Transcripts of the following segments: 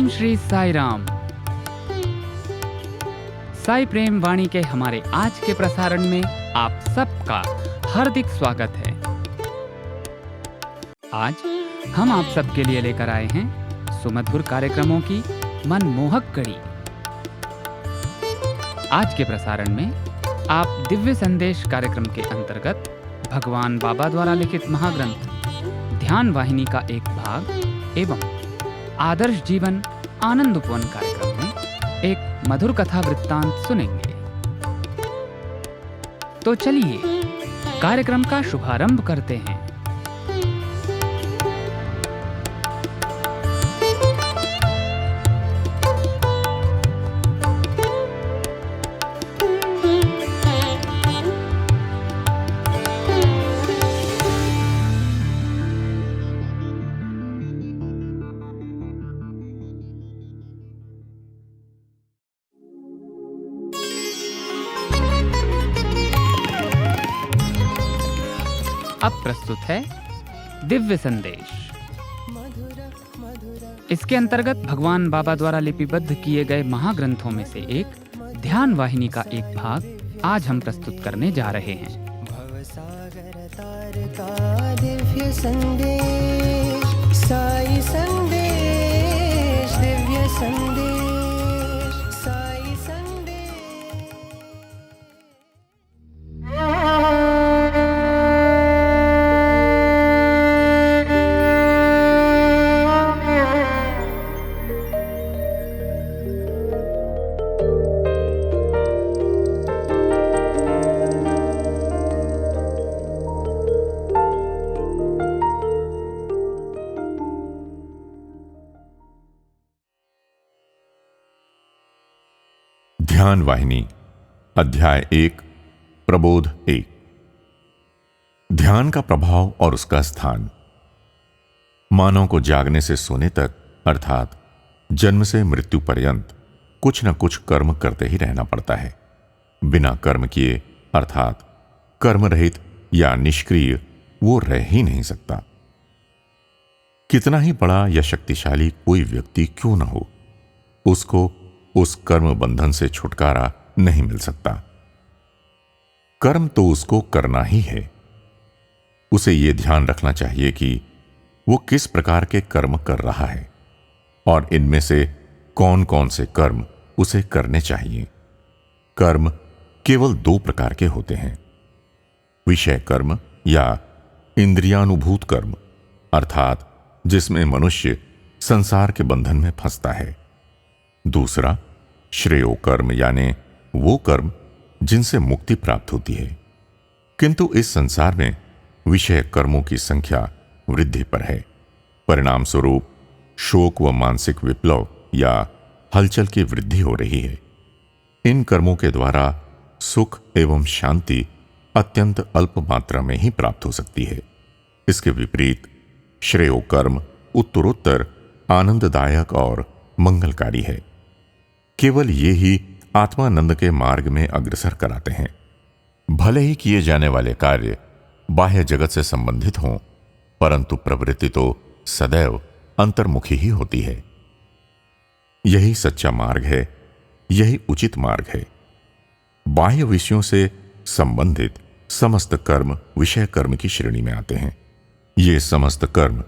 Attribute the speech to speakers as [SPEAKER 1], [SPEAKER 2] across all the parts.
[SPEAKER 1] ओम श्री साई राम। साई प्रेम वाणी के हमारे आज के प्रसारण में आप सबका हार्दिक स्वागत है। आज हम आप सबके लिए लेकर आए हैं सुमधुर कार्यक्रमों की मनमोहक कड़ी। आज के प्रसारण में आप दिव्य संदेश कार्यक्रम के अंतर्गत भगवान बाबा द्वारा लिखित महाग्रंथ ध्यान वाहिनी का एक भाग एवं आदर्श जीवन आनंद उपवन कार्यक्रम में एक मधुर कथा वृत्तांत सुनेंगे। तो चलिए कार्यक्रम का शुभारंभ करते हैं। अब प्रस्तुत है दिव्य संदेश। इसके अंतर्गत भगवान बाबा द्वारा लिपिबद्ध किए गए महाग्रंथों में से एक ध्यान वाहिनी का एक भाग आज हम प्रस्तुत करने जा रहे हैं।
[SPEAKER 2] भवसागर तार का दिव्य संदेश, साई संदेश, दिव्य संदेश, साई संदेश।
[SPEAKER 3] ध्यान वाहिनी अध्याय 1 प्रबोध 1। ध्यान का प्रभाव और उसका स्थान। मानव को जागने से सोने तक अर्थात जन्म से मृत्यु पर्यंत कुछ न कुछ कर्म करते ही रहना पड़ता है। बिना कर्म किए अर्थात कर्म रहित या निष्क्रिय वो रह ही नहीं सकता। कितना ही बड़ा या शक्तिशाली कोई व्यक्ति क्यों न हो, उसको उस कर्म बंधन से छुटकारा नहीं मिल सकता। कर्म तो उसको करना ही है। उसे यह ध्यान रखना चाहिए कि वो किस प्रकार के कर्म कर रहा है और इनमें से कौन कौन से कर्म उसे करने चाहिए। कर्म केवल 2 प्रकार के होते हैं, विषय कर्म या इंद्रियानुभूत कर्म, अर्थात जिसमें मनुष्य संसार के बंधन में फंसता है। दूसरा श्रेयो कर्म यानी वो कर्म जिनसे मुक्ति प्राप्त होती है। किंतु इस संसार में विषय कर्मों की संख्या वृद्धि पर है। परिणाम स्वरूप शोक व मानसिक विप्लव या हलचल की वृद्धि हो रही है। इन कर्मों के द्वारा सुख एवं शांति अत्यंत अल्प मात्रा में ही प्राप्त हो सकती है। इसके विपरीत श्रेयो कर्म उत्तरोत्तर आनंददायक और मंगलकारी है। केवल ये ही आत्मानंद के मार्ग में अग्रसर कराते हैं। भले ही किए जाने वाले कार्य बाह्य जगत से संबंधित हों, परंतु प्रवृत्ति तो सदैव अंतर्मुखी ही होती है। यही सच्चा मार्ग है, यही उचित मार्ग है। बाह्य विषयों से संबंधित समस्त कर्म विषय कर्म की श्रेणी में आते हैं। ये समस्त कर्म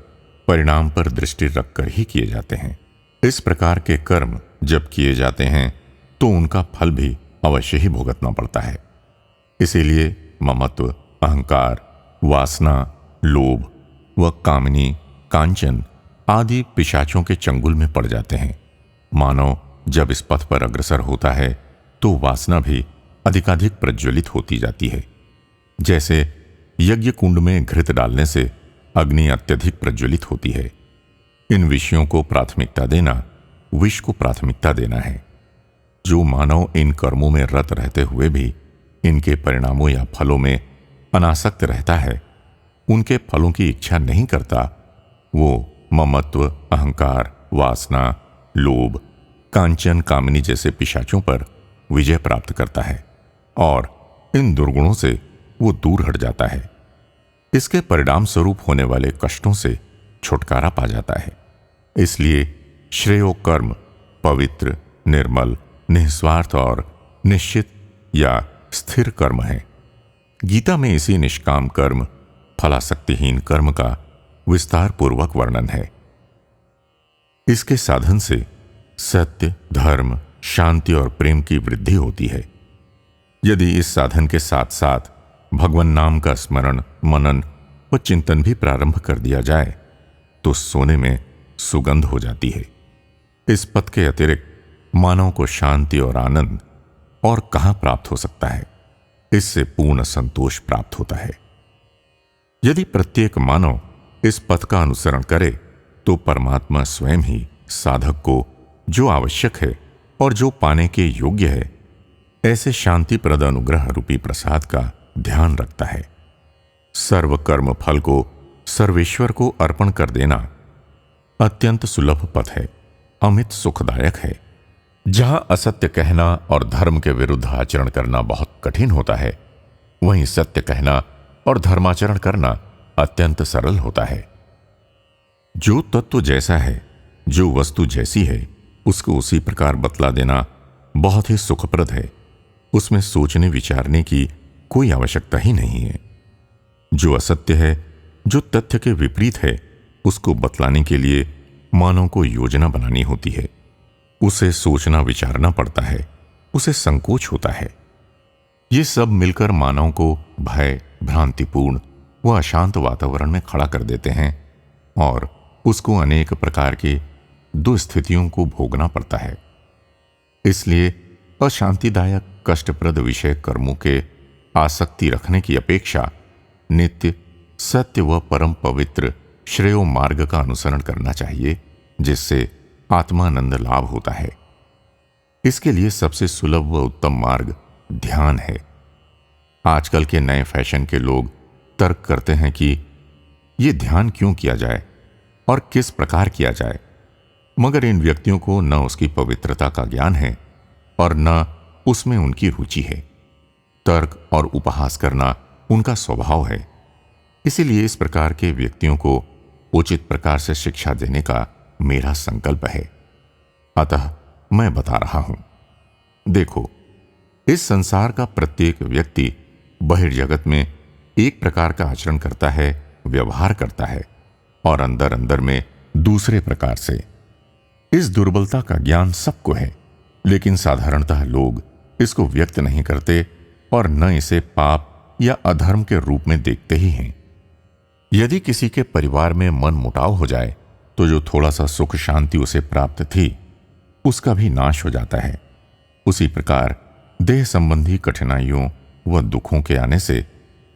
[SPEAKER 3] परिणाम पर दृष्टि रखकर ही किए जाते हैं। इस प्रकार के कर्म जब किए जाते हैं तो उनका फल भी अवश्य ही भुगतना पड़ता है। इसीलिए ममत्व, अहंकार, वासना, लोभ व कामिनी, कांचन आदि पिशाचों के चंगुल में पड़ जाते हैं। मानव जब इस पथ पर अग्रसर होता है तो वासना भी अधिकाधिक प्रज्वलित होती जाती है। जैसे यज्ञ कुंड में घृत डालने से अग्नि अत्यधिक प्रज्वलित होती है। इन विषयों को प्राथमिकता देना विष को प्राथमिकता देना है। जो मानव इन कर्मों में रत रहते हुए भी इनके परिणामों या फलों में अनासक्त रहता है, उनके फलों की इच्छा नहीं करता, वो ममत्व, अहंकार, वासना, लोभ, कांचन, कामिनी जैसे पिशाचों पर विजय प्राप्त करता है और इन दुर्गुणों से वो दूर हट जाता है। इसके परिणाम स्वरूप होने वाले कष्टों से छुटकारा पा जाता है। इसलिए श्रेयो कर्म पवित्र, निर्मल, निस्वार्थ और निश्चित या स्थिर कर्म है। गीता में इसी निष्काम कर्म, फलासक्तिहीन कर्म का विस्तार पूर्वक वर्णन है। इसके साधन से सत्य, धर्म, शांति और प्रेम की वृद्धि होती है। यदि इस साधन के साथ साथ भगवान नाम का स्मरण, मनन व चिंतन भी प्रारंभ कर दिया जाए तो सोने में सुगंध हो जाती है। इस पथ के अतिरिक्त मानव को शांति और आनंद और कहां प्राप्त हो सकता है। इससे पूर्ण संतोष प्राप्त होता है। यदि प्रत्येक मानव इस पथ का अनुसरण करे तो परमात्मा स्वयं ही साधक को जो आवश्यक है और जो पाने के योग्य है, ऐसे शांतिप्रद अनुग्रह रूपी प्रसाद का ध्यान रखता है। सर्व कर्म फल को सर्वेश्वर को अर्पण कर देना अत्यंत सुलभ पथ है, अमित सुखदायक है। जहां असत्य कहना और धर्म के विरुद्ध आचरण करना बहुत कठिन होता है, वहीं सत्य कहना और धर्माचरण करना अत्यंत सरल होता है। जो तत्व जैसा है, जो वस्तु जैसी है, उसको उसी प्रकार बतला देना बहुत ही सुखप्रद है। उसमें सोचने विचारने की कोई आवश्यकता ही नहीं है। जो असत्य है, जो तथ्य के विपरीत है, उसको बतलाने के लिए मानव को योजना बनानी होती है। उसे सोचना विचारना पड़ता है, उसे संकोच होता है। ये सब मिलकर मानव को भय, भ्रांतिपूर्ण व अशांत वातावरण में खड़ा कर देते हैं और उसको अनेक प्रकार के दुस्थितियों को भोगना पड़ता है। इसलिए अशांतिदायक, कष्टप्रद विषय कर्मों के आसक्ति रखने की अपेक्षा नित्य, सत्य व परम पवित्र श्रेयो मार्ग का अनुसरण करना चाहिए, जिससे आत्मानंद लाभ होता है। इसके लिए सबसे सुलभ व उत्तम मार्ग ध्यान है। आजकल के नए फैशन के लोग तर्क करते हैं कि ये ध्यान क्यों किया जाए और किस प्रकार किया जाए, मगर इन व्यक्तियों को न उसकी पवित्रता का ज्ञान है और न उसमें उनकी रुचि है। तर्क और उपहास करना उनका स्वभाव है। इसीलिए इस प्रकार के व्यक्तियों को उचित प्रकार से शिक्षा देने का मेरा संकल्प है। अतः मैं बता रहा हूं। देखो, इस संसार का प्रत्येक व्यक्ति बहिर्जगत में एक प्रकार का आचरण करता है, व्यवहार करता है, और अंदर अंदर में दूसरे प्रकार से। इस दुर्बलता का ज्ञान सबको है, लेकिन साधारणतः लोग इसको व्यक्त नहीं करते और न इसे पाप या अधर्म के रूप में देखते ही हैं। यदि किसी के परिवार में मन मुटाव हो जाए तो जो थोड़ा सा सुख शांति उसे प्राप्त थी, उसका भी नाश हो जाता है। उसी प्रकार देह संबंधी कठिनाइयों व दुखों के आने से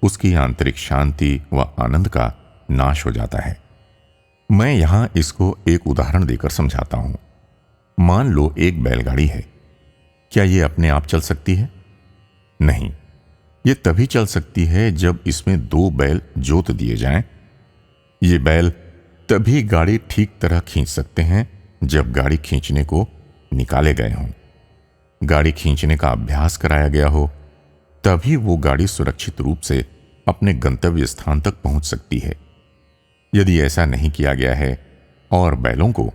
[SPEAKER 3] उसकी आंतरिक शांति व आनंद का नाश हो जाता है। मैं यहां इसको एक उदाहरण देकर समझाता हूं। मान लो एक बैलगाड़ी है। क्या ये अपने आप चल सकती है? नहीं। ये तभी चल सकती है जब इसमें 2 बैल जोत दिए जाएं। ये बैल तभी गाड़ी ठीक तरह खींच सकते हैं जब गाड़ी खींचने को निकाले गए हों, गाड़ी खींचने का अभ्यास कराया गया हो, तभी वो गाड़ी सुरक्षित रूप से अपने गंतव्य स्थान तक पहुंच सकती है। यदि ऐसा नहीं किया गया है और बैलों को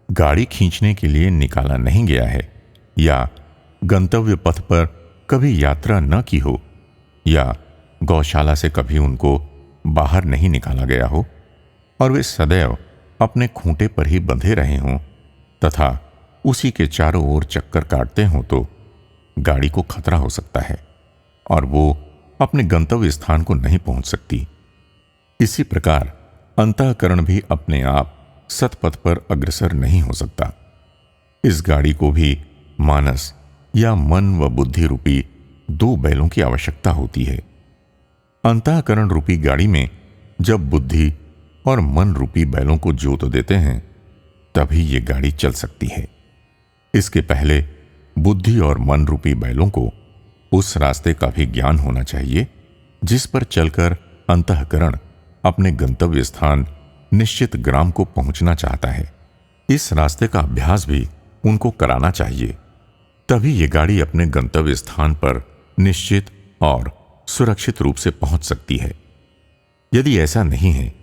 [SPEAKER 3] गाड़ी खींचने के लिए निकाला नहीं गया है, या गंतव्य पथ पर कभी यात्रा न की हो, या गौशाला से कभी उनको बाहर नहीं निकाला गया हो और वे सदैव अपने खूंटे पर ही बंधे रहे हों तथा उसी के चारों ओर चक्कर काटते हों, तो गाड़ी को खतरा हो सकता है और वो अपने गंतव्य स्थान को नहीं पहुंच सकती। इसी प्रकार अंतःकरण भी अपने आप सतपथ पर अग्रसर नहीं हो सकता। इस गाड़ी को भी मानस या मन व बुद्धि रूपी 2 बैलों की आवश्यकता होती है। अंतःकरण रूपी गाड़ी में जब बुद्धि और मन रूपी बैलों को जोत देते हैं, तभी ये गाड़ी चल सकती है। इसके पहले बुद्धि और मन रूपी बैलों को उस रास्ते का भी ज्ञान होना चाहिए जिस पर चलकर अंतःकरण अपने गंतव्य स्थान निश्चित ग्राम को पहुंचना चाहता है। इस रास्ते का अभ्यास भी उनको कराना चाहिए, तभी ये गाड़ी अपने गंतव्य स्थान पर निश्चित और सुरक्षित रूप से पहुंच सकती है। यदि ऐसा नहीं है,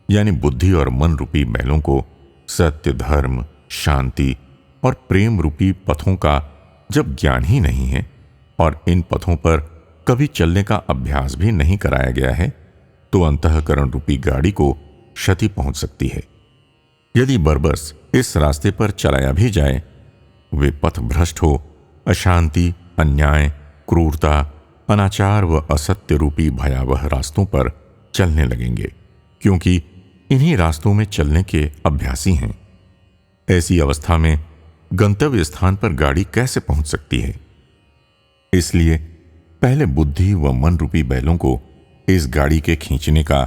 [SPEAKER 3] यानी बुद्धि और मन रूपी बैलों को सत्य, धर्म, शांति और प्रेम रूपी पथों का जब ज्ञान ही नहीं है और इन पथों पर कभी चलने का अभ्यास भी नहीं कराया गया है, तो अंतःकरण रूपी गाड़ी को क्षति पहुंच सकती है। यदि बरबस इस रास्ते पर चलाया भी जाए, वे पथ भ्रष्ट हो अशांति, अन्याय, क्रूरता, अनाचार व असत्य रूपी भयावह रास्तों पर चलने लगेंगे, क्योंकि इन्हीं रास्तों में चलने के अभ्यासी हैं। ऐसी अवस्था में गंतव्य स्थान पर गाड़ी कैसे पहुंच सकती है? इसलिए पहले बुद्धि व मन रूपी बैलों को इस गाड़ी के खींचने का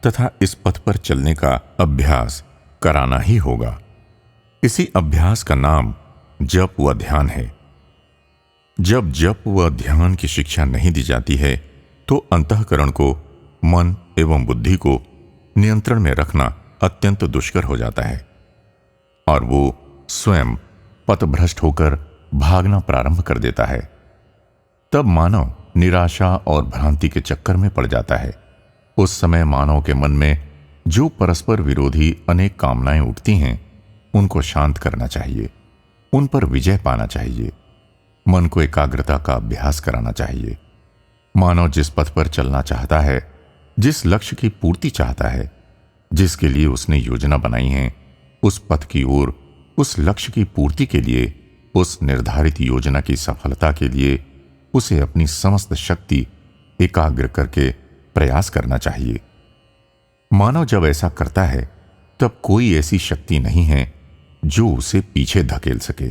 [SPEAKER 3] तथा इस पथ पर चलने का अभ्यास कराना ही होगा। इसी अभ्यास का नाम जप व ध्यान है। जब जप व ध्यान की शिक्षा नहीं दी जाती है, तो अंतःकरण को, मन एवं बुद्धि को नियंत्रण में रखना अत्यंत दुष्कर हो जाता है और वो स्वयं पथभ्रष्ट होकर भागना प्रारंभ कर देता है। तब मानव निराशा और भ्रांति के चक्कर में पड़ जाता है। उस समय मानव के मन में जो परस्पर विरोधी अनेक कामनाएं उठती हैं, उनको शांत करना चाहिए, उन पर विजय पाना चाहिए, मन को एकाग्रता का अभ्यास कराना चाहिए। मानव जिस पथ पर चलना चाहता है, जिस लक्ष्य की पूर्ति चाहता है, जिसके लिए उसने योजना बनाई है, उस पथ की ओर, उस लक्ष्य की पूर्ति के लिए, उस निर्धारित योजना की सफलता के लिए उसे अपनी समस्त शक्ति एकाग्र करके प्रयास करना चाहिए। मानव जब ऐसा करता है, तब कोई ऐसी शक्ति नहीं है जो उसे पीछे धकेल सके।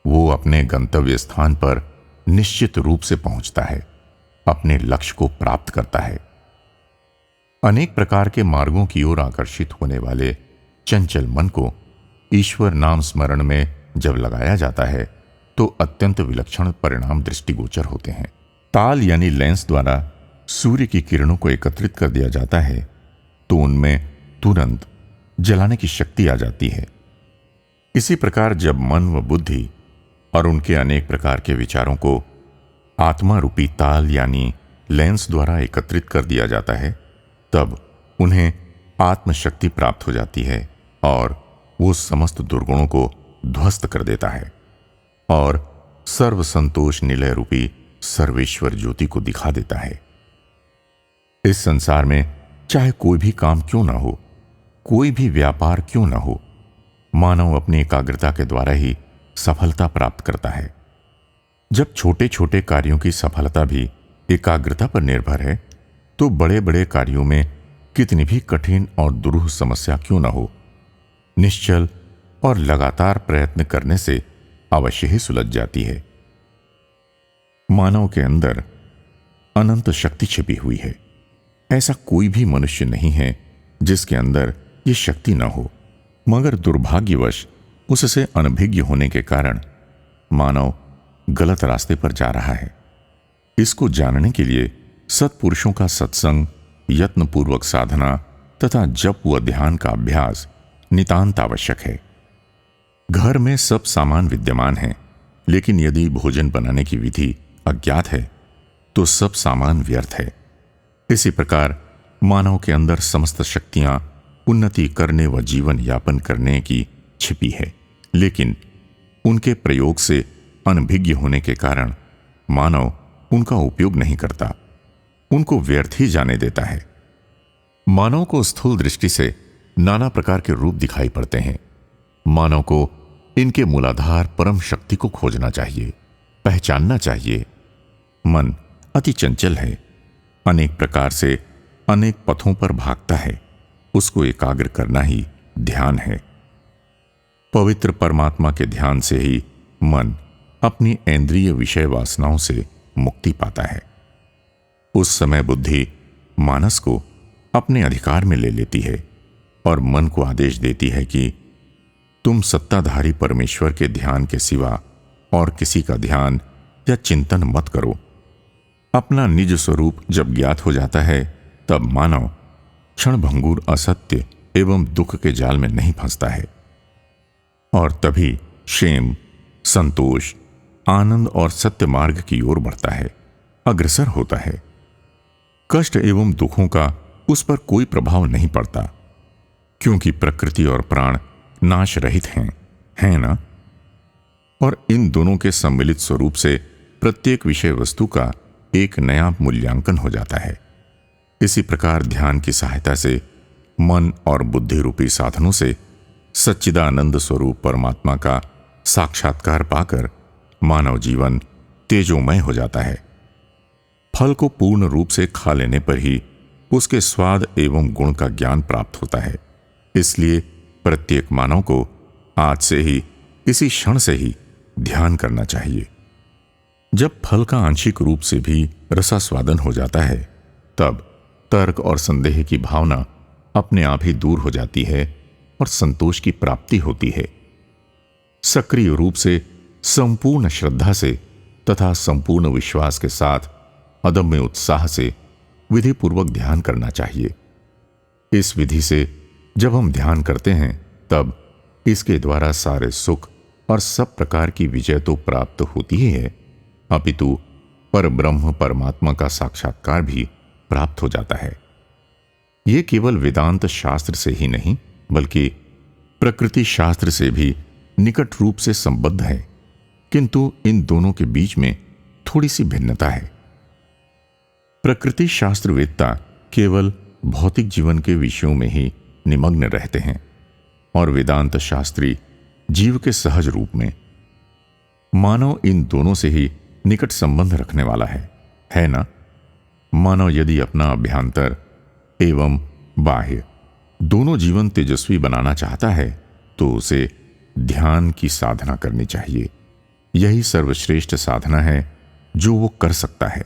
[SPEAKER 3] वो अपने गंतव्य स्थान पर निश्चित रूप से पहुंचता है, अपने लक्ष्य को प्राप्त करता है। अनेक प्रकार के मार्गों की ओर आकर्षित होने वाले चंचल मन को ईश्वर नाम स्मरण में जब लगाया जाता है, तो अत्यंत विलक्षण परिणाम दृष्टिगोचर होते हैं। ताल यानी लेंस द्वारा सूर्य की किरणों को एकत्रित कर दिया जाता है, तो उनमें तुरंत जलाने की शक्ति आ जाती है। इसी प्रकार जब मन व बुद्धि और उनके अनेक प्रकार के विचारों को आत्मा रूपी ताल यानी लेंस द्वारा एकत्रित कर दिया जाता है, तब उन्हें आत्मशक्ति प्राप्त हो जाती है और वो समस्त दुर्गुणों को ध्वस्त कर देता है और सर्व संतोष निलय रूपी सर्वेश्वर ज्योति को दिखा देता है। इस संसार में चाहे कोई भी काम क्यों ना हो, कोई भी व्यापार क्यों ना हो, मानव अपनी एकाग्रता के द्वारा ही सफलता प्राप्त करता है। जब छोटे छोटे कार्यों की सफलता भी एकाग्रता पर निर्भर है, तो बड़े बड़े कार्यों में कितनी भी कठिन और दुरूह समस्या क्यों ना हो, निश्चल और लगातार प्रयत्न करने से अवश्य ही सुलझ जाती है। मानव के अंदर अनंत शक्ति छिपी हुई है। ऐसा कोई भी मनुष्य नहीं है जिसके अंदर ये शक्ति न हो, मगर दुर्भाग्यवश उससे अनभिज्ञ होने के कारण मानव गलत रास्ते पर जा रहा है। इसको जानने के लिए सत्पुरुषों का सत्संग, यत्नपूर्वक साधना तथा जप व ध्यान का अभ्यास नितांत आवश्यक है। घर में सब सामान विद्यमान है, लेकिन यदि भोजन बनाने की विधि अज्ञात है, तो सब सामान व्यर्थ है। इसी प्रकार मानव के अंदर समस्त शक्तियां उन्नति करने व जीवन यापन करने की छिपी है, लेकिन उनके प्रयोग से अनभिज्ञ होने के कारण मानव उनका उपयोग नहीं करता, उनको व्यर्थ ही जाने देता है। मानव को स्थूल दृष्टि से नाना प्रकार के रूप दिखाई पड़ते हैं। मानव को इनके मूलाधार परम शक्ति को खोजना चाहिए, पहचानना चाहिए। मन अति चंचल है, अनेक प्रकार से अनेक पथों पर भागता है, उसको एकाग्र करना ही ध्यान है। पवित्र परमात्मा के ध्यान से ही मन अपनी इंद्रिय विषय वासनाओं से मुक्ति पाता है। उस समय बुद्धि मानस को अपने अधिकार में ले लेती है और मन को आदेश देती है कि तुम सत्ताधारी परमेश्वर के ध्यान के सिवा और किसी का ध्यान या चिंतन मत करो। अपना निज स्वरूप जब ज्ञात हो जाता है, तब मानव क्षणभंगुर असत्य एवं दुख के जाल में नहीं फंसता है और तभी क्षेम, संतोष, आनंद और सत्य मार्ग की ओर बढ़ता है, अग्रसर होता है। कष्ट एवं दुखों का उस पर कोई प्रभाव नहीं पड़ता, क्योंकि प्रकृति और प्राण नाश रहित हैं ना? और इन दोनों के सम्मिलित स्वरूप से प्रत्येक विषय वस्तु का एक नया मूल्यांकन हो जाता है। इसी प्रकार ध्यान की सहायता से मन और बुद्धि रूपी साधनों से सच्चिदानंद स्वरूप परमात्मा का साक्षात्कार पाकर मानव जीवन तेजोमय हो जाता है। फल को पूर्ण रूप से खा लेने पर ही उसके स्वाद एवं गुण का ज्ञान प्राप्त होता है। इसलिए प्रत्येक मानव को आज से ही, इसी क्षण से ही ध्यान करना चाहिए। जब फल का आंशिक रूप से भी रसास्वादन हो जाता है, तब तर्क और संदेह की भावना अपने आप ही दूर हो जाती है और संतोष की प्राप्ति होती है। सक्रिय रूप से, संपूर्ण श्रद्धा से तथा संपूर्ण विश्वास के साथ अदम्य उत्साह से विधिपूर्वक ध्यान करना चाहिए। इस विधि से जब हम ध्यान करते हैं, तब इसके द्वारा सारे सुख और सब प्रकार की विजय तो प्राप्त होती ही है, अपितु परब्रह्म परमात्मा का साक्षात्कार भी प्राप्त हो जाता है। यह केवल वेदांत शास्त्र से ही नहीं, बल्कि प्रकृति शास्त्र से भी निकट रूप से संबद्ध है, किंतु इन दोनों के बीच में थोड़ी सी भिन्नता है। प्रकृति शास्त्रवेत्ता केवल भौतिक जीवन के विषयों में ही निमग्न रहते हैं और वेदांत शास्त्री जीव के सहज रूप में। मानव इन दोनों से ही निकट संबंध रखने वाला है ना? मानव यदि अपना अभ्यंतर एवं बाह्य दोनों जीवन तेजस्वी बनाना चाहता है, तो उसे ध्यान की साधना करनी चाहिए। यही सर्वश्रेष्ठ साधना है जो वो कर सकता है।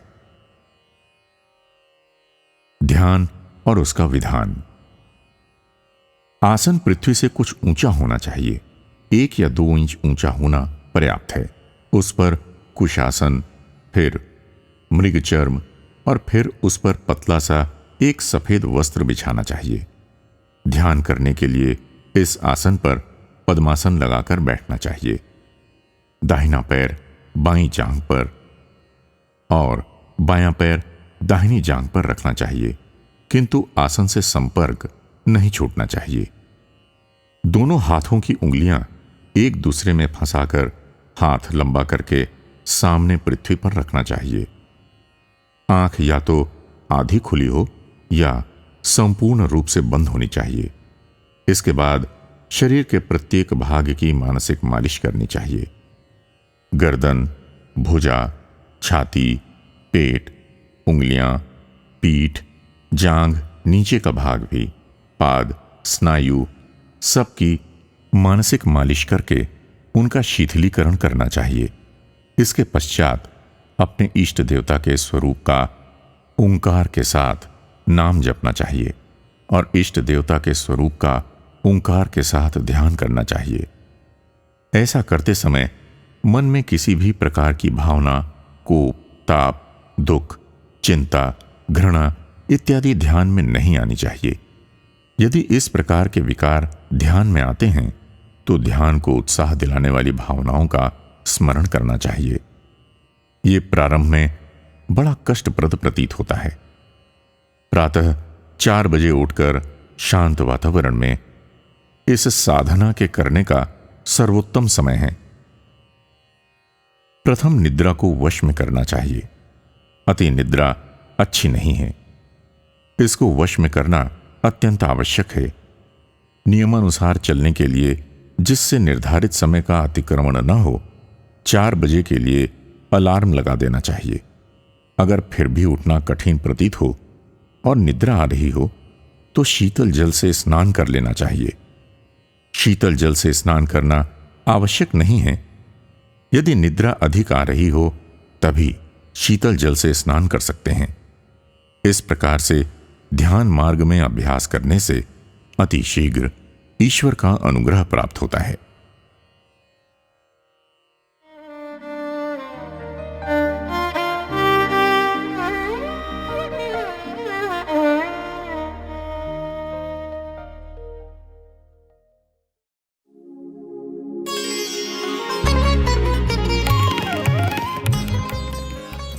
[SPEAKER 3] ध्यान और उसका विधान। आसन पृथ्वी से कुछ ऊंचा होना चाहिए। 1 या 2 इंच ऊंचा होना पर्याप्त है। उस पर कुशासन, फिर मृगचर्म और फिर उस पर पतला सा एक सफेद वस्त्र बिछाना चाहिए। ध्यान करने के लिए इस आसन पर पद्मासन लगाकर बैठना चाहिए। दाहिना पैर बाईं जांघ पर और बायां पैर दाहिनी जांघ पर रखना चाहिए, किंतु आसन से संपर्क नहीं छूटना चाहिए। दोनों हाथों की उंगलियां एक दूसरे में फंसाकर हाथ लंबा करके सामने पृथ्वी पर रखना चाहिए। आंख या तो आधी खुली हो या संपूर्ण रूप से बंद होनी चाहिए। इसके बाद शरीर के प्रत्येक भाग की मानसिक मालिश करनी चाहिए। गर्दन, भुजा, छाती, पेट, उंगलियां, पीठ, जांघ, नीचे का भाग भी, पाद, स्नायु, सबकी मानसिक मालिश करके उनका शिथिलीकरण करना चाहिए। इसके पश्चात अपने इष्ट देवता के स्वरूप का ओंकार के साथ नाम जपना चाहिए और इष्ट देवता के स्वरूप का ओंकार के साथ ध्यान करना चाहिए। ऐसा करते समय मन में किसी भी प्रकार की भावना, कोप, ताप, दुख, चिंता, घृणा इत्यादि ध्यान में नहीं आनी चाहिए। यदि इस प्रकार के विकार ध्यान में आते हैं, तो ध्यान को उत्साह दिलाने वाली भावनाओं का स्मरण करना चाहिए। ये प्रारंभ में बड़ा कष्टप्रद प्रतीत होता है। प्रातः 4 बजे उठकर शांत वातावरण में इस साधना के करने का सर्वोत्तम समय है। प्रथम निद्रा को वश में करना चाहिए। अति निद्रा अच्छी नहीं है। इसको वश में करना अत्यंत आवश्यक है। नियमानुसार चलने के लिए, जिससे निर्धारित समय का अतिक्रमण न हो, 4 बजे के लिए अलार्म लगा देना चाहिए। अगर फिर भी उठना कठिन प्रतीत हो और निद्रा आ रही हो, तो शीतल जल से स्नान कर लेना चाहिए। शीतल जल से स्नान करना आवश्यक नहीं है। यदि निद्रा अधिक आ रही हो, तभी शीतल जल से स्नान कर सकते हैं। इस प्रकार से ध्यान मार्ग में अभ्यास करने से अति शीघ्र ईश्वर का अनुग्रह प्राप्त होता है।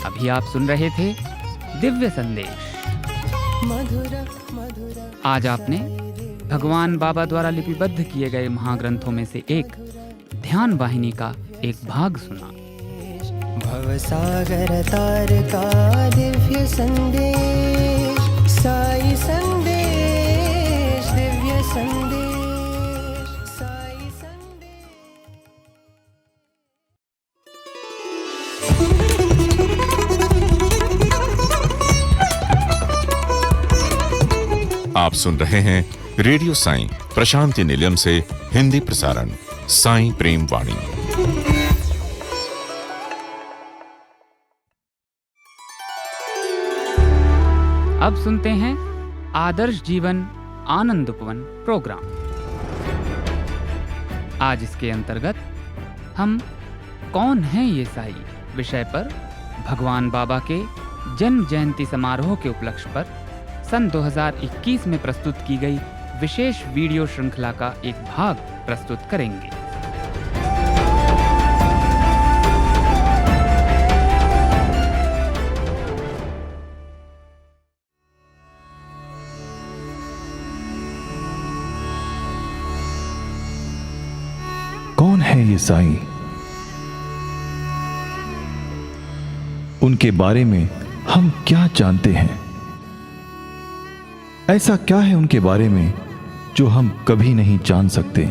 [SPEAKER 1] अभी आप सुन रहे थे दिव्य संदेश।
[SPEAKER 2] मधुर मधुर
[SPEAKER 1] आज आपने भगवान बाबा द्वारा लिपिबद्ध किए गए महाग्रंथों में से एक ध्यान वाहिनी का एक भाग सुना।
[SPEAKER 2] भवसागर तार का दिव्य संदेश, साई संदेश, दिव्य संदेश, साई संदेश।
[SPEAKER 3] आप सुन रहे हैं रेडियो साई प्रशांति निलयम से हिंदी प्रसारण साई प्रेम वाणी।
[SPEAKER 1] अब सुनते हैं आदर्श जीवन आनंद उपवन प्रोग्राम। आज इसके अंतर्गत हम कौन है ये साई विषय पर भगवान बाबा के जन्म जयंती समारोह के उपलक्ष्य पर सन 2021 में प्रस्तुत की गई विशेष वीडियो श्रृंखला का एक भाग प्रस्तुत करेंगे।
[SPEAKER 4] कौन है ये साई? उनके बारे में हम क्या जानते हैं? ऐसा क्या है उनके बारे में जो हम कभी नहीं जान सकते?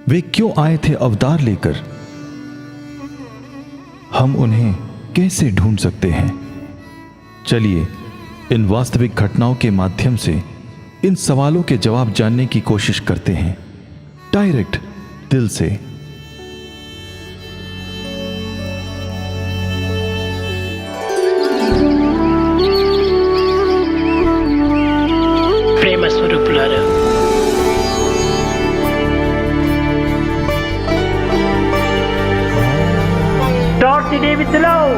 [SPEAKER 4] वे क्यों आए थे अवतार लेकर? हम उन्हें कैसे ढूंढ सकते हैं? चलिए इन वास्तविक घटनाओं के माध्यम से इन सवालों के जवाब जानने की कोशिश करते हैं, डायरेक्ट दिल से।
[SPEAKER 5] ప్రేమ స్వరూపులారా, Start the day with love.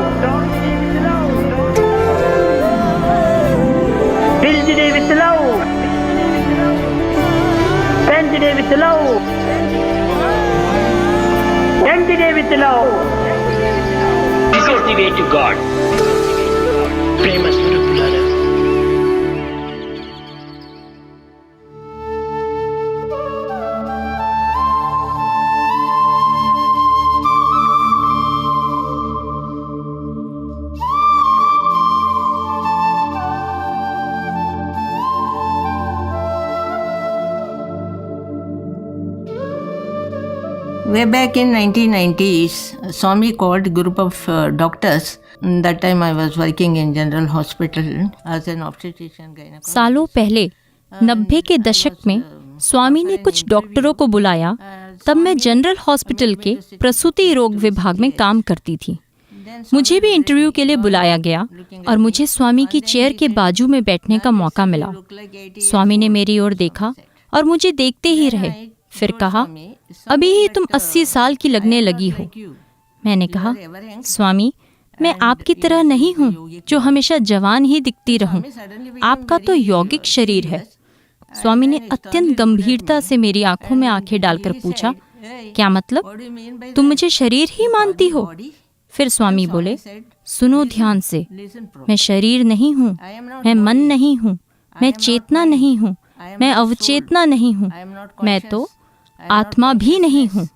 [SPEAKER 5] Fill the day with love. Spend the day with love. End the day with love. This is the way to God. ప్రేమ స్వరూపులారా,
[SPEAKER 6] Way back in 1990s, Swami called a group of doctors. That time I was working in General Hospital as an obstetrician gynecologist.
[SPEAKER 7] सालों पहले 90 के दशक में स्वामी ने कुछ डॉक्टरों को बुलाया। तब मैं जनरल हॉस्पिटल के प्रसूति रोग विभाग में काम करती थी। मुझे भी इंटरव्यू के लिए बुलाया गया और मुझे स्वामी की चेयर के बाजू में बैठने का मौका मिला। स्वामी ने मेरी ओर देखा और मुझे देखते ही रहे। फिर कहा, अभी ही तुम 80 साल की लगने लगी हो। मैंने कहा, स्वामी मैं आपकी तरह नहीं हूँ जो हमेशा जवान ही दिखती रहूं। आपका तो यौगिक शरीर है। स्वामी ने अत्यंत गंभीरता से मेरी आंखों में आंखें डालकर पूछा, क्या मतलब? तुम मुझे शरीर ही मानती हो? फिर स्वामी बोले, सुनो ध्यान से, मैं शरीर नहीं हूँ, मैं मन नहीं हूँ, मैं चेतना नहीं हूँ, मैं अवचेतना नहीं हूँ, मैं तो आत्मा भी नहीं हूँ।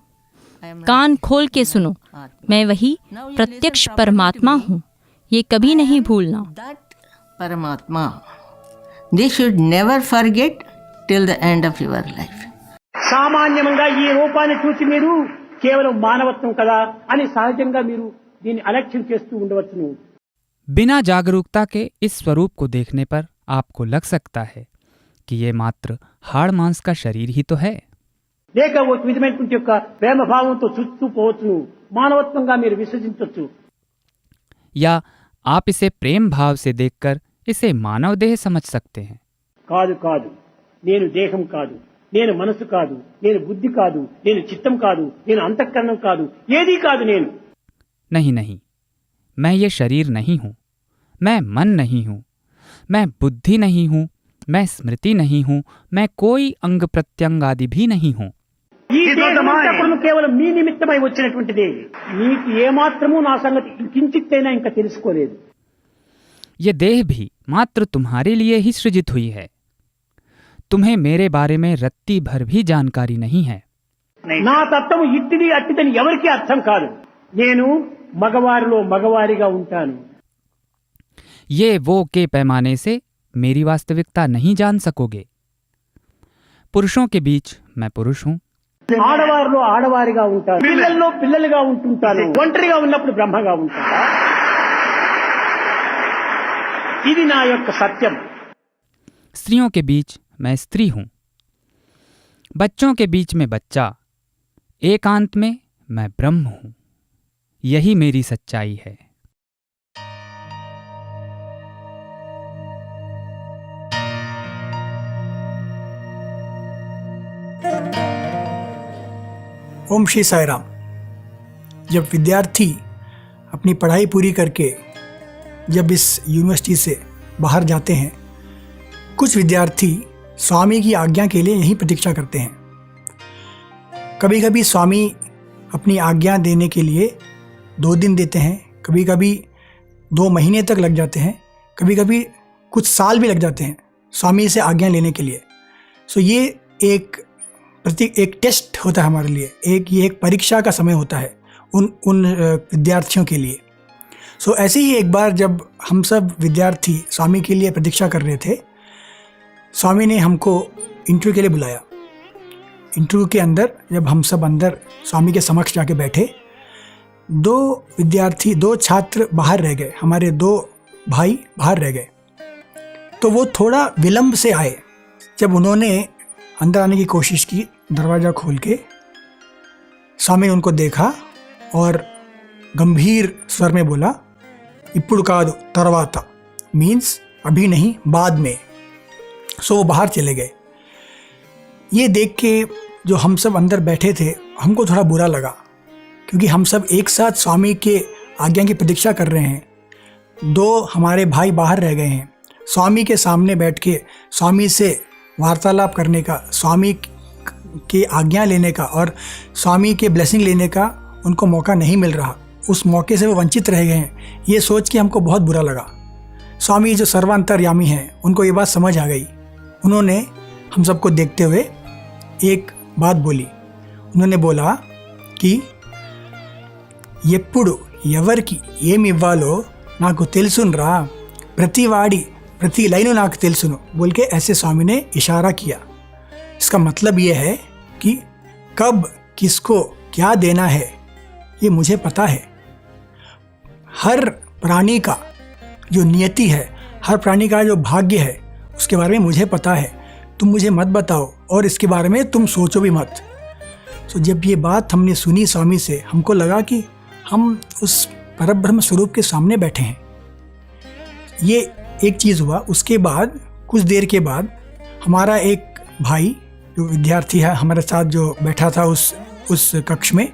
[SPEAKER 7] कान खोल के सुनो, मैं वही प्रत्यक्ष परमात्मा हूँ। ये कभी नहीं भूलना।
[SPEAKER 6] That Paramatma, they should never forget till the end of your life.
[SPEAKER 5] సామాన్యంగా ఈ రూపాన్ని చూసి మీరు కేవలం మానవత్వం కదా అని సహజంగా మీరు దీన్ని అలక్ష్యం చేస్తూ ఉండవచ్చును.
[SPEAKER 1] बिना जागरूकता के इस स्वरूप को देखने पर आपको लग सकता है कि ये मात्र हाड़ मांस का शरीर ही तो है,
[SPEAKER 5] లేక ఒక విధమైనటువంటి యొక్క ప్రేమ భావంతో చూస్తూ పోవచ్చును. మానవత్వంగా మీరు విశ్వసించవచ్చు.
[SPEAKER 1] या आप इसे प्रेम भाव से देखकर इसे मानव देह समझ सकते हैं।
[SPEAKER 5] కాదు కాదు, నేను దేహం కాదు, నేను మనసు కాదు, నేను బుద్ధి కాదు, నేను చిత్తం కాదు, నేను అంతఃకరణం కాదు, ఏదీ కాదు నేను.
[SPEAKER 1] नहीं नहीं, मैं ये शरीर नहीं हूँ, मैं मन नहीं हूँ, मैं बुद्धि नहीं हूँ, मैं स्मृति नहीं हूँ, मैं कोई अंग प्रत्यंग आदि भी नहीं हूँ।
[SPEAKER 5] ఈ దేహమంతా కూడా కేవలం మీ నిమిత్తమై వచ్చినటువంటిదే. నీకు ఏమాత్రమూ నా సంగతి కించిత్తైనా ఇంకా తెలుసుకోలేదు.
[SPEAKER 1] ये देह भी मात्र तुम्हारे लिए ही सृजित हुई है। तुम्हें मेरे बारे में रत्ती भर भी जानकारी नहीं है।
[SPEAKER 5] నా తత్వం ఇట్టిది అట్టిదని ఎవరికీ అర్థం కాదు. నేను మగవారిలో మగవారిగా ఉంటాను.
[SPEAKER 1] ये वो के पैमाने से मेरी वास्तविकता नहीं जान सकोगे। पुरुषों के बीच मैं पुरुष हूँ,
[SPEAKER 5] ఆడవారిలో ఆడవారిగా ఉంటాను, పిల్లల్లో పిల్లలుగా ఉంటుంటాను, ఒంటరిగా ఉన్నప్పుడు బ్రహ్మగా ఉంటాను. ఇది నా యొక్క సత్యం.
[SPEAKER 1] स्त्रियों के बीच मैं स्त्री हूँ, बच्चों के बीच में बच्चा, एकांत में मैं ब्रह्म हूँ। यही मेरी सच्चाई है।
[SPEAKER 8] ओम श्री साई राम। जब विद्यार्थी अपनी पढ़ाई पूरी करके जब इस यूनिवर्सिटी से बाहर जाते हैं, कुछ विद्यार्थी स्वामी की आज्ञा के लिए यहीं प्रतीक्षा करते हैं। कभी कभी स्वामी अपनी आज्ञा देने के लिए 2 दिन देते हैं, कभी कभी 2 महीने तक लग जाते हैं, कभी कभी कुछ साल भी लग जाते हैं स्वामी से आज्ञा लेने के लिए। सो ये एक टेस्ट होता है हमारे लिए, ये एक परीक्षा का समय होता है उन विद्यार्थियों के लिए। सो ऐसे ही एक बार जब हम सब विद्यार्थी स्वामी के लिए प्रतीक्षा कर रहे थे, स्वामी ने हमको इंटरव्यू के लिए बुलाया। इंटरव्यू के अंदर जब हम सब अंदर स्वामी के समक्ष जाके बैठे, 2 छात्र बाहर रह गए, हमारे 2 भाई बाहर रह गए। तो वो थोड़ा विलंब से आए। जब उन्होंने अंदर आने की कोशिश की, दरवाज़ा खोल के, स्वामी ने उनको देखा और गंभीर स्वर में बोला, इप्पुडु कादु तरवाता, मीन्स अभी नहीं, बाद में। सो वो बाहर चले गए। ये देख के जो हम सब अंदर बैठे थे, हमको थोड़ा बुरा लगा, क्योंकि हम सब एक साथ स्वामी के आज्ञा की प्रतीक्षा कर रहे हैं। 2 हमारे भाई बाहर रह गए हैं। स्वामी के सामने बैठ के स्वामी से वार्तालाप करने का, स्वामी की आज्ञा लेने का और स्वामी के ब्लेसिंग लेने का उनको मौका नहीं मिल रहा। उस मौके से वो वंचित रह गए हैं। ये सोच के हमको बहुत बुरा लगा। स्वामी जो सर्वांतर्यामी हैं, उनको ये बात समझ आ गई। उन्होंने हम सबको देखते हुए एक बात बोली। उन्होंने बोला कि ఎప్పుడు ఎవరికి ఏమి ఇవ్వాలో నాకు తెలుసునరా, प्रति लाइनों नाक तेलसुनो बोल के ऐसे स्वामी ने इशारा किया। इसका मतलब ये है कि कब किसको क्या देना है ये मुझे पता है। हर प्राणी का जो नियति है, हर प्राणी का जो भाग्य है, उसके बारे में मुझे पता है। तुम मुझे मत बताओ और इसके बारे में तुम सोचो भी मत। सो जब ये बात हमने सुनी स्वामी से, हमको लगा कि हम उस परब्रह्म स्वरूप के सामने बैठे हैं। ये एक चीज़ हुआ। उसके बाद कुछ देर के बाद हमारा एक भाई जो विद्यार्थी है हमारे साथ जो बैठा था उस कक्ष में,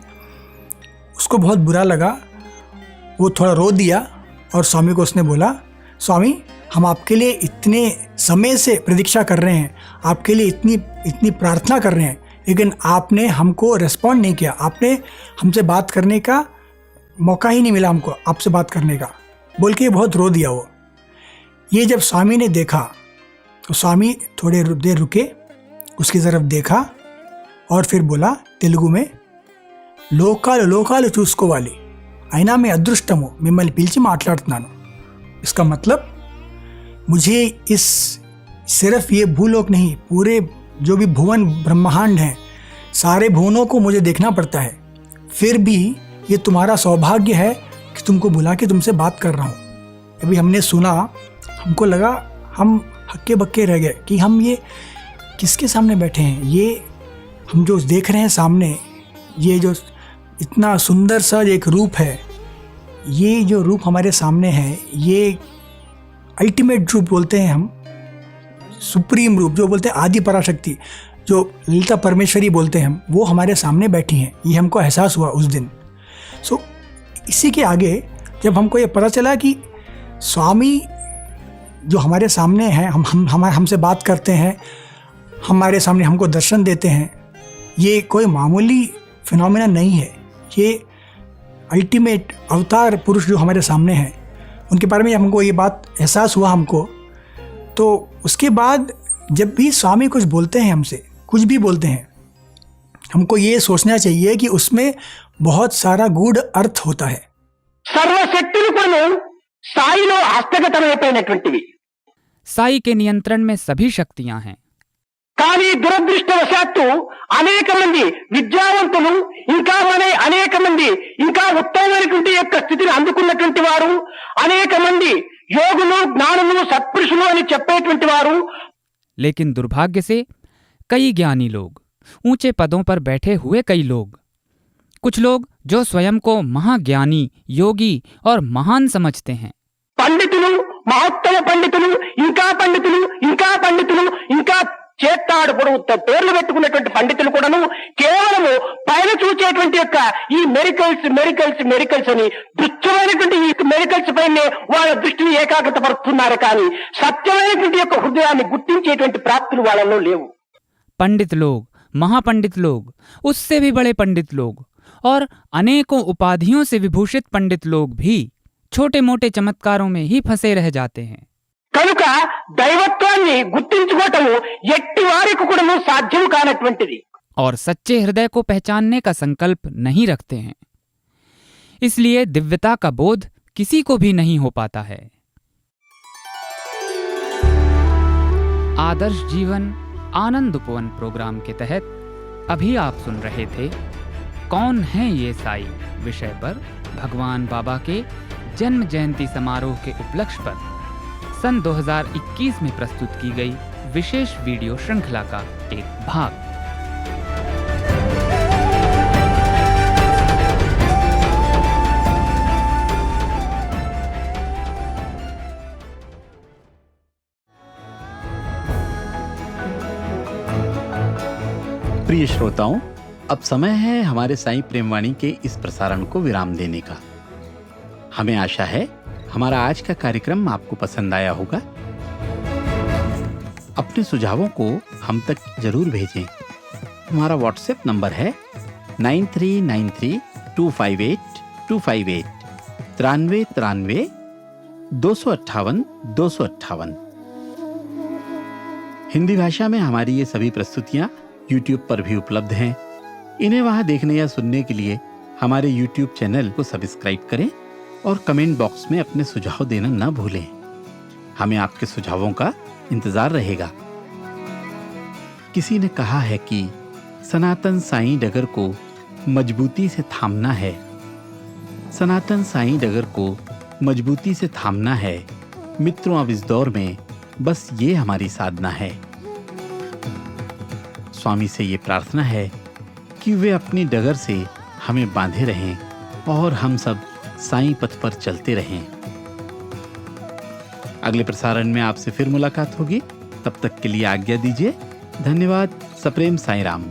[SPEAKER 8] उसको बहुत बुरा लगा। वो थोड़ा रो दिया और स्वामी को उसने बोला, स्वामी हम आपके लिए इतने समय से प्रतीक्षा कर रहे हैं, आपके लिए इतनी प्रार्थना कर रहे हैं, लेकिन आपने हमको रिस्पॉन्ड नहीं किया। आपने हमसे बात करने का मौका ही नहीं मिला हमको, आपसे बात करने का, बोल के बहुत रो दिया वो। ये जब स्वामी ने देखा तो स्वामी थोड़े देर रुके, उसकी तरफ देखा और फिर बोला तेलुगु में, లోకాలు లోకాలు చూసుకోవాలి, అయినా మీ అదృష్టము మిమ్మల్ని పిలిచి మాట్లాడుతున్నాను। इसका मतलब मुझे इस सिर्फ ये भूलोक नहीं, पूरे जो भी भुवन ब्रह्मांड हैं, सारे भुवनों को मुझे देखना पड़ता है। फिर भी ये तुम्हारा सौभाग्य है कि तुमको बुला के तुमसे बात कर रहा हूँ। अभी हमने सुना, हमको लगा हम हक्के बक्के रह गए कि हम ये किसके सामने बैठे हैं। ये हम जो देख रहे हैं सामने, ये जो इतना सुंदर सा एक रूप है, ये जो रूप हमारे सामने है, ये अल्टीमेट रूप बोलते हैं हम, सुप्रीम रूप जो बोलते हैं, आदि पराशक्ति जो ललिता परमेश्वरी बोलते हैं हम, वो हमारे सामने बैठी हैं। ये हमको एहसास हुआ उस दिन। सो इसी के आगे जब हमको ये पता चला कि स्वामी जो हमारे सामने हैं, हमसे बात करते हैं, हमारे सामने हमको दर्शन देते हैं, ये कोई मामूली फिनोमेना नहीं है। ये अल्टीमेट अवतार पुरुष जो हमारे सामने हैं, उनके बारे में हमको ये बात एहसास हुआ हमको। तो उसके बाद जब भी स्वामी कुछ बोलते हैं हमसे, कुछ भी बोलते हैं, हमको ये सोचना चाहिए कि उसमें बहुत सारा गूढ़ अर्थ होता है।
[SPEAKER 5] సర్వశక్తులు కూడా సాయిలో హస్తగతమైపోయినటువంటివి.
[SPEAKER 1] साई के नियंत्रण में सभी शक्तियां हैं,
[SPEAKER 5] కానీ దురదృష్టవశాత్తు అనేక మంది విద్యావంతులు ఇంకా అనేక మంది ఇంకా ఉత్తమమైనటువంటి యొక్క స్థితిని అందుకున్నటువంటి వారు, అనేక మంది యోగులు, జ్ఞానులు, సత్పురుషులు అని చెప్పేటువంటి వారు,
[SPEAKER 1] लेकिन दुर्भाग्य से कई ज्ञानी लोग, ऊंचे पदों पर बैठे हुए कई लोग, कुछ लोग जो स्वयं को महाज्ञानी, योगी और महान समझते हैं,
[SPEAKER 5] పండితులు, మహత్తమ పండితులు, ఇంకా పండితులు, ఇంకా పండితులు, ఇంకా చేత్తాడు పొడవు పేర్లు పెట్టుకున్నటువంటి పండితులు కూడాను కేవలము పైన చూచేటువంటి యొక్క ఈ మెరికల్స్ మెరికల్స్ మెరికల్స్ అని దుష్టమైనటువంటి ఈ మెరికల్స్ పైనే వాళ్ళ దృష్టిని ఏకాగ్రత పరుస్తున్నారు, కానీ సత్యమైనటువంటి యొక్క హృదయాన్ని గుర్తించేటువంటి ప్రాప్తులు వాళ్ళలో లేవు.
[SPEAKER 1] पंडित लोग, महापंडित लोग, उससे भी बड़े पंडित लोग और अनेकों उपाधियों से विभूषित पंडित लोग भी छोटे मोटे चमत्कारों में ही फंसे रह जाते हैं.
[SPEAKER 5] కనుక దైవత్వాన్ని గుర్తించుకోవటము ఎట్టి వారికి కూడా సాధ్యం కానటువంటిది.
[SPEAKER 1] और सच्चे हृदय को पहचानने का संकल्प नहीं रखते हैं, इसलिए दिव्यता का बोध किसी को भी नहीं हो पाता है. आदर्श जीवन आनंद उपवन प्रोग्राम के तहत अभी आप सुन रहे थे कौन है ये साई विषय पर भगवान बाबा के जन्म जयंती समारोह के उपलक्ष्य पर सन 2021 में प्रस्तुत की गई विशेष वीडियो श्रृंखला का एक भाग.
[SPEAKER 9] प्रिय श्रोताओं, अब समय है हमारे साईं प्रेमवाणी के इस प्रसारण को विराम देने का. हमें आशा है हमारा आज का कार्यक्रम आपको पसंद आया होगा. अपने सुझावों को हम तक जरूर भेजें. हमारा व्हाट्सएप नंबर है 9393258258 93 258 258. हिंदी भाषा में हमारी ये सभी प्रस्तुतियां YouTube पर भी उपलब्ध हैं. इन्हें वहां देखने या सुनने के लिए हमारे YouTube चैनल को सब्सक्राइब करें और कमेंट बॉक्स में अपने सुझाव देना न भूलें. हमें आपके सुझावों का इंतजार रहेगा. किसी ने कहा है कि सनातन साईं डगर को मजबूती से थामना है. सनातन साईं डगर को मजबूती से थामना है. मित्रों, अब इस दौर में बस ये हमारी साधना है. स्वामी से ये प्रार्थना है कि वे अपनी डगर से हमें बांधे रहें और हम सब साईं पथ पर चलते रहें. अगले प्रसारण में आपसे फिर मुलाकात होगी. तब तक के लिए आज्ञा दीजिए. धन्यवाद. सप्रेम साईं राम.